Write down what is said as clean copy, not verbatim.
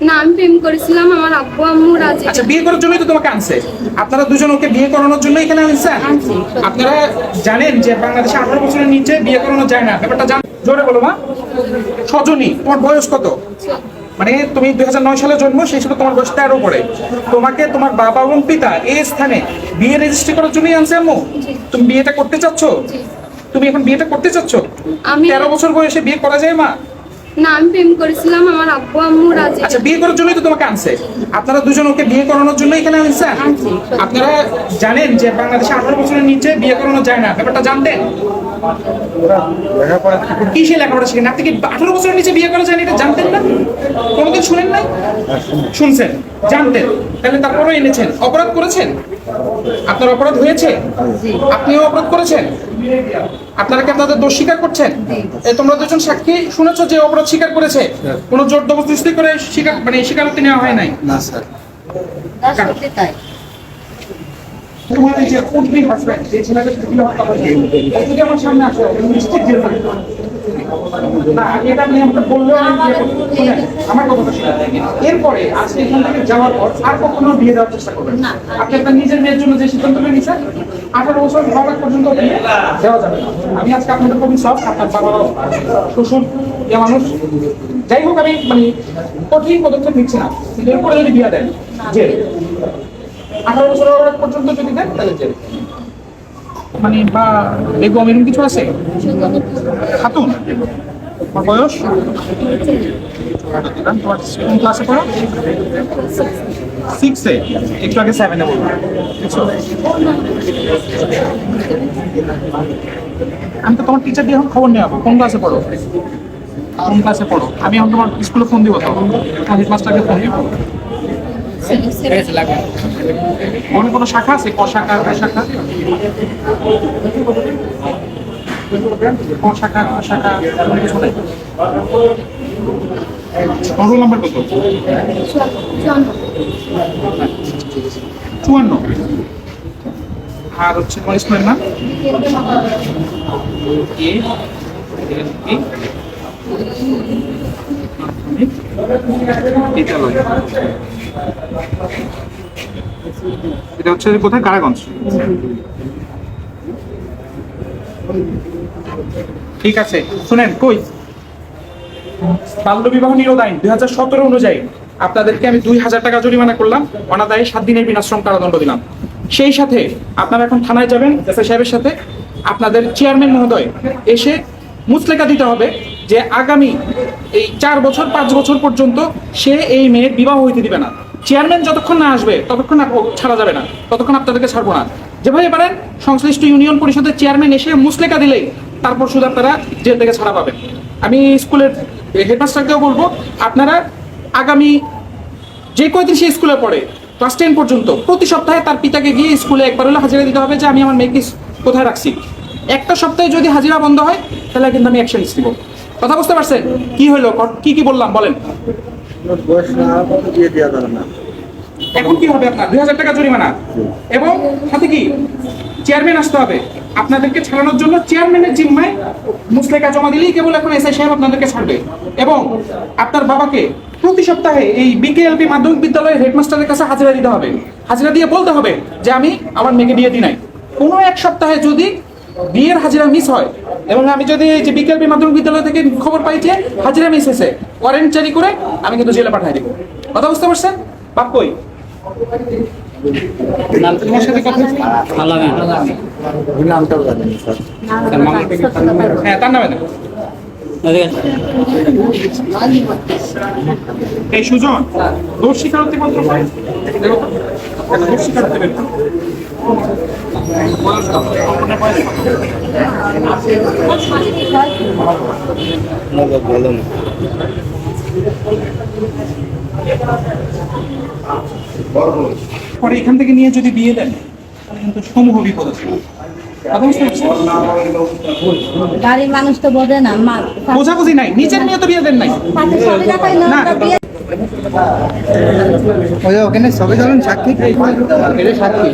না, আমি প্রেম করেছিলাম, আমার আব্বু আম্মু রাজি। আচ্ছা, বিয়ে করার জন্যই তো তোমাকে আনছে। আপনারা দুজন ওকে বিয়ে করানোর জন্য এখানে আনছেন। আপনারা জানেন যে বাংলাদেশে 18 বছরের নিচে বিয়ে করানো যায় না, ব্যাপারটা জান। জোরে বলো মা। সজনী, তোমার বয়স কত? মানে তুমি 2009 সালে জন্ম, সেই সাথে তোমার বয়স 13 পড়ে। তোমাকে তোমার বাবা এবং পিতা এই স্থানে বিয়ে রেজিস্ট্রি করার জন্যই আনছে আম্মু। তুমি বিয়েটা করতে চাচ্ছ? তুমি এখন বিয়েটা করতে চাচ্ছ? আমি 13 বছর বয়সে বিয়ে করা যায় মা? না, আমি প্রেম করেছিলাম, আমার আব্বু আম্মু রাজি। আচ্ছা, বিয়ে করার জন্যই তো তোমাকে আনছে। আপনারা দুজন ওকে বিয়ে করানোর জন্য এখানে আনছেন। আপনারা জানেন যে বাংলাদেশে 18 বছরের নিচে বিয়ে করানো যায় না, ব্যাপারটা জানতেন? কিসে লেখাপড়া শিখেন? আপনি কি 18 বছরের নিচে বিয়ে করা যায় না এটা জানতেন না? কোনোদিন শুনেন নাই? শুনছেন, জানতেন, তাহলে তারপরও এনেছেন। অপরাধ করেছেন? আপনার অপরাধ হয়েছে? আপনিও অপরাধ করেছেন? আপনারা কি আপনাদের দোষ স্বীকার করছেন? তোমরা দুজন সাক্ষী শুনেছো যে অপরাধ স্বীকার করেছে, কোনো জোর জবরদস্তি করে স্বীকার মানে স্বীকারোক্তি নেওয়া হয় নাই। না স্যার। সত্যি তাই। তোমার এই যে উঠবি হাজবেন্ড, যে ছেলেকে তুমি হত্যা করেছে, ও যদি আমার সামনে আসে নিশ্চিত জেল হবে। না, এটা আপনি আমাকে বললেও আমি বিয়ে করব। শুনেন, আমার কথাটা শুনেন। এরপরে আজকে এখান থেকে যাওয়ার পর আর কখনো বিয়ে দেওয়ার চেষ্টা করবেন না। আপনি আপনার নিজের মেয়ের জন্য যে সিদ্ধান্তটা নিয়েছেন, 18 বছর হওয়ার পর্যন্ত বিয়ে দেওয়া যাবে না। আমি আজকে আপনাদের খুবই সব, আপনার বাবারাও শ্বশুর যে মানুষ, যাই হোক, আমি মানে কঠিন পদক্ষেপ নিচ্ছি না। কিন্তু এরপরে যদি বিয়ে দেন, জেল। 18 বছর হওয়ার পর্যন্ত যদি দেন তাহলে জেল। মানে বা বেগম এরকম কিছু আছে? খাতুন, তোমার বয়স? তোমার কোন ক্লাসে পড়ো? 6-এ, একটু আগে 7-এ বলবো। আমি তো তোমার টিচার দিয়ে এখন খবর নিয়ে যাবো। কোন ক্লাসে পড়ো? কোন ক্লাসে পড়ো? আমি এখন তোমার স্কুলে ফোন দিব, তো হেডমাস্টারকে ফোন দিব। মনে কোনো শাখা আছে? ক শাখা, ক শাখা, ক শাখা, ক শাখা, কিছু নাই? রোল নাম্বার কত? 54। আর হচ্ছে তোমার স্কুলের নাম? এটা হচ্ছে কোথায়? কারাগঞ্জ। ঠিক আছে, শুনেন, কই বাল্য বিবাহ নিরোধ আইন 2017 অনুযায়ী আপনাদেরকে আমি 2000 টাকা জরিমানা করলাম, অনাদায়ে 7 দিনের বিনাশ্রম কারাদণ্ড দিলাম। সেই সাথে আপনারা এখন থানায় যাবেন এসআই সাহেবের সাথে। আপনাদের চেয়ারম্যান মহোদয় এসে মুচলেকা দিতে হবে যে আগামী এই 4 বছর 5 বছর পর্যন্ত সে এই মেয়ের বিবাহ হইতে দিবে না। চেয়ারম্যান যতক্ষণ না আসবে ততক্ষণ ছাড়া যাবে না, ততক্ষণ আপনাদেরকে ছাড়বো না। যেভাবে পারেন সংশ্লিষ্ট ইউনিয়ন পরিষদের চেয়ারম্যান এসে মুচলেকা দিলেই তারপর শুধু আপনারা জেল থেকে ছাড়া পাবেন। আমি স্কুলের হেডমাস্টারকেও বলবো, আপনারা আগামী যে কয়দিন সে স্কুলে পড়ে ক্লাস 10 পর্যন্ত প্রতি সপ্তাহে তার পিতাকে গিয়ে স্কুলে একবার হলে হাজিরা দিতে হবে যে আমি আমার মেয়েকে কোথায় রাখছি। একটা সপ্তাহে যদি হাজিরা বন্ধ হয় তাহলে কিন্তু আমি অ্যাকশন নিব। কথা বুঝতে পারছেন? কি হইলো, কি কি বললাম বলেন? বয়স না হওয়ার বিয়ে দেওয়া যাবে না। এখন কি হবে? আপনার 2000 টাকা জরিমানা এবং সাথে কি চেয়ারম্যান আসতে হবে আপনাদেরকে ছাড়ানোর জন্য। চেয়ারম্যানের জিম্মায় মুচলেকা জমা দিলেই কেবল এখন এসআই সাহেব আপনাদেরকে ছাড়বে। এবং আপনার বাবাকে প্রতি সপ্তাহে এই বিকেএলপি মাধ্যমিক বিদ্যালয়ের হেডমাস্টারের কাছে হাজিরা দিতে হবে। হাজিরা দিয়ে বলতে হবে যে আমি আমার মেয়েকে বিয়ে দিই নাই। কোনো এক সপ্তাহে যদি বিয়ের হাজিরা মিস হয় এবং আমি যদি এই যে বিকেএলপি মাধ্যমিক বিদ্যালয় থেকে খবর পাই যে হাজিরা মিস হয়েছে, ওয়ারেন্ট জারি করে আমি কিন্তু জেলে পাঠিয়ে দিব। কথা বুঝতে পারছেন? বাপ কই? তোমার সাথে কথা নামটাও জানেন স্যার। হ্যাঁ, তার নামে দেন। এই সুজন দোষ স্বীকারোক্তি পত্র পাই, দোষ স্বীকারোক্তি বের করো। ভালো না। পরে এখান থেকে নিয়ে যদি বিয়ে দেন তাহলে কিন্তু সমূহ বিপদ আছে। বাড়ির মানুষ তো বোঝে না, মা বোঝাবুঝি নাই, নিজের মেয়ে তো বিয়ে দেন নাই না। ওখানে সবাই ধরেন সাক্ষী, সাক্ষী